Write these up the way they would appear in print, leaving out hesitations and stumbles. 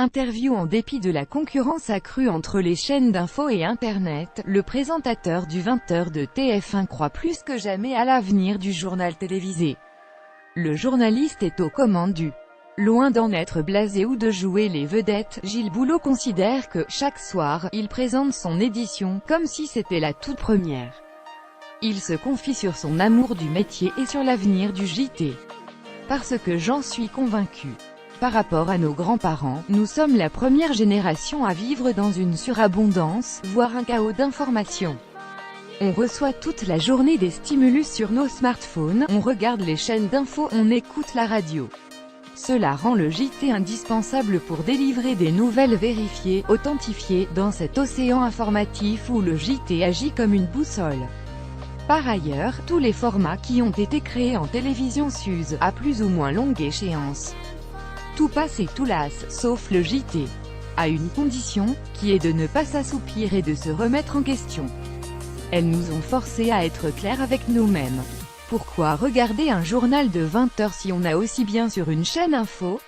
Interview. En dépit de la concurrence accrue entre les chaînes d'infos et Internet, le présentateur du 20h de TF1 croit plus que jamais à l'avenir du journal télévisé. Le journaliste est aux commandes du. Loin d'en être blasé ou de jouer les vedettes, Gilles Boulot considère que, chaque soir, il présente son édition, comme si c'était la toute première. Il se confie sur son amour du métier et sur l'avenir du JT. Parce que j'en suis convaincu. Par rapport à nos grands-parents, nous sommes la première génération à vivre dans une surabondance, voire un chaos d'informations. On reçoit toute la journée des stimulus sur nos smartphones, on regarde les chaînes d'infos, on écoute la radio. Cela rend le JT indispensable pour délivrer des nouvelles vérifiées, authentifiées, dans cet océan informatif où le JT agit comme une boussole. Par ailleurs, tous les formats qui ont été créés en télévision s'usent, à plus ou moins longue échéance. Tout passe et tout lasse, sauf le JT. À une condition, qui est de ne pas s'assoupir et de se remettre en question. Elles nous ont forcés à être clairs avec nous-mêmes. Pourquoi regarder un journal de 20h si on a aussi bien sur une chaîne info?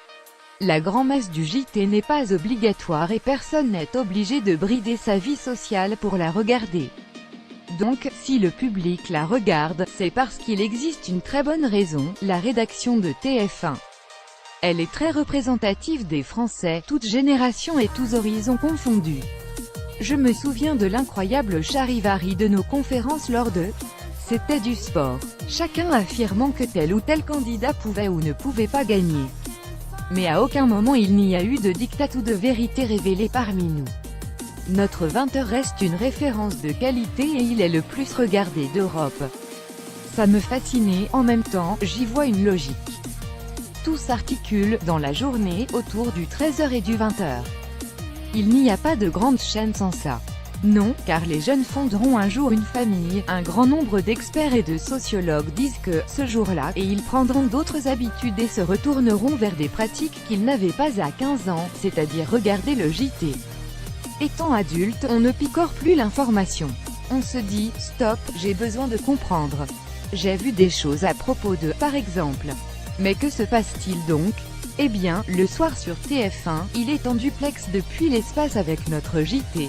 La grand-messe du JT n'est pas obligatoire et personne n'est obligé de brider sa vie sociale pour la regarder. Donc, si le public la regarde, c'est parce qu'il existe une très bonne raison, la rédaction de TF1. Elle est très représentative des Français, toutes générations et tous horizons confondus. Je me souviens de l'incroyable charivari de nos conférences lors de C'était du sport, chacun affirmant que tel ou tel candidat pouvait ou ne pouvait pas gagner. Mais à aucun moment il n'y a eu de diktat ou de vérité révélée parmi nous. Notre 20h reste une référence de qualité et il est le plus regardé d'Europe. Ça me fascinait, en même temps, j'y vois une logique. Tout s'articule, dans la journée, autour du 13h et du 20h. Il n'y a pas de grande chaîne sans ça. Non, car les jeunes fonderont un jour une famille, un grand nombre d'experts et de sociologues disent que, ce jour-là, et ils prendront d'autres habitudes et se retourneront vers des pratiques qu'ils n'avaient pas à 15 ans, c'est-à-dire regarder le JT. Étant adulte, on ne picore plus l'information. On se dit, stop, j'ai besoin de comprendre. J'ai vu des choses à propos de, par exemple. Mais que se passe-t-il donc? Eh bien, le soir sur TF1, il est en duplex depuis l'espace avec notre JT.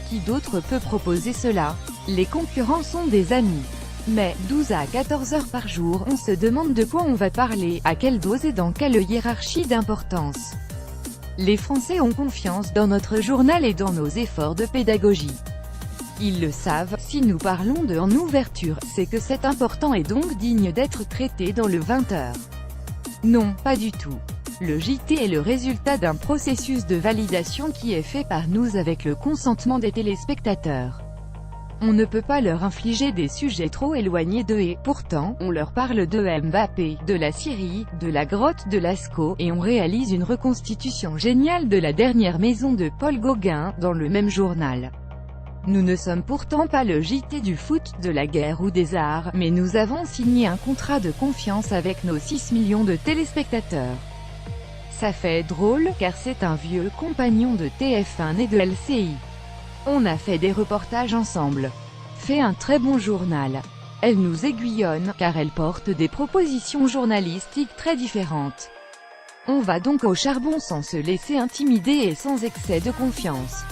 Qui d'autre peut proposer cela? Les concurrents sont des amis. Mais, 12 à 14 heures par jour, on se demande de quoi on va parler, à quelle dose et dans quelle hiérarchie d'importance. Les Français ont confiance dans notre journal et dans nos efforts de pédagogie. Ils le savent, si nous parlons de en ouverture, c'est que c'est important et donc digne d'être traité dans le 20h. Non, pas du tout. Le JT est le résultat d'un processus de validation qui est fait par nous avec le consentement des téléspectateurs. On ne peut pas leur infliger des sujets trop éloignés d'eux et, pourtant, on leur parle de Mbappé, de la Syrie, de la grotte de Lascaux, et on réalise une reconstitution géniale de la dernière maison de Paul Gauguin, dans le même journal. Nous ne sommes pourtant pas le JT du foot, de la guerre ou des arts, mais nous avons signé un contrat de confiance avec nos 6 millions de téléspectateurs. Ça fait drôle, car c'est un vieux compagnon de TF1 et de LCI. On a fait des reportages ensemble. Fait un très bon journal. Elle nous aiguillonne, car elle porte des propositions journalistiques très différentes. On va donc au charbon sans se laisser intimider et sans excès de confiance.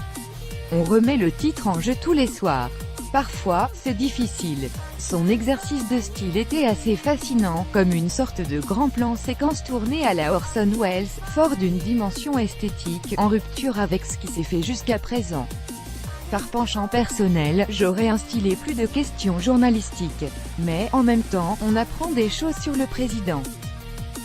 On remet le titre en jeu tous les soirs. Parfois, c'est difficile. Son exercice de style était assez fascinant, comme une sorte de grand plan séquence tourné à la Orson Welles, fort d'une dimension esthétique, en rupture avec ce qui s'est fait jusqu'à présent. Par penchant personnel, j'aurais instillé plus de questions journalistiques. Mais, en même temps, on apprend des choses sur le président.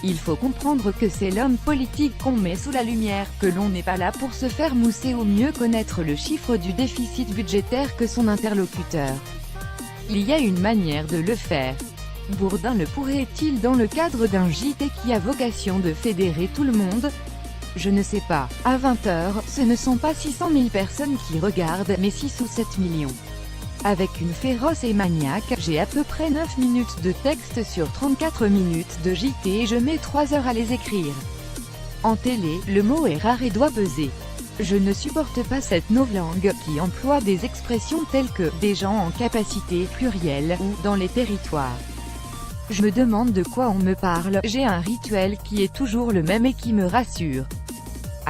Il faut comprendre que c'est l'homme politique qu'on met sous la lumière, que l'on n'est pas là pour se faire mousser ou mieux connaître le chiffre du déficit budgétaire que son interlocuteur. Il y a une manière de le faire. Bourdin le pourrait-il dans le cadre d'un JT qui a vocation de fédérer tout le monde? Je ne sais pas. À 20h, ce ne sont pas 600 000 personnes qui regardent, mais 6 ou 7 millions. Avec une féroce et maniaque, j'ai à peu près 9 minutes de texte sur 34 minutes de JT et je mets 3 heures à les écrire. En télé, le mot est rare et doit peser. Je ne supporte pas cette novlangue qui emploie des expressions telles que « des gens en capacité plurielle » ou « dans les territoires ». Je me demande de quoi on me parle, j'ai un rituel qui est toujours le même et qui me rassure.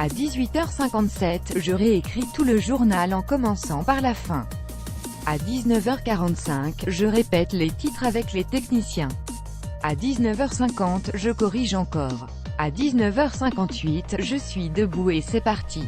À 18h57, je réécris tout le journal en commençant par la fin. À 19h45, je répète les titres avec les techniciens. À 19h50, je corrige encore. À 19h58, je suis debout et c'est parti.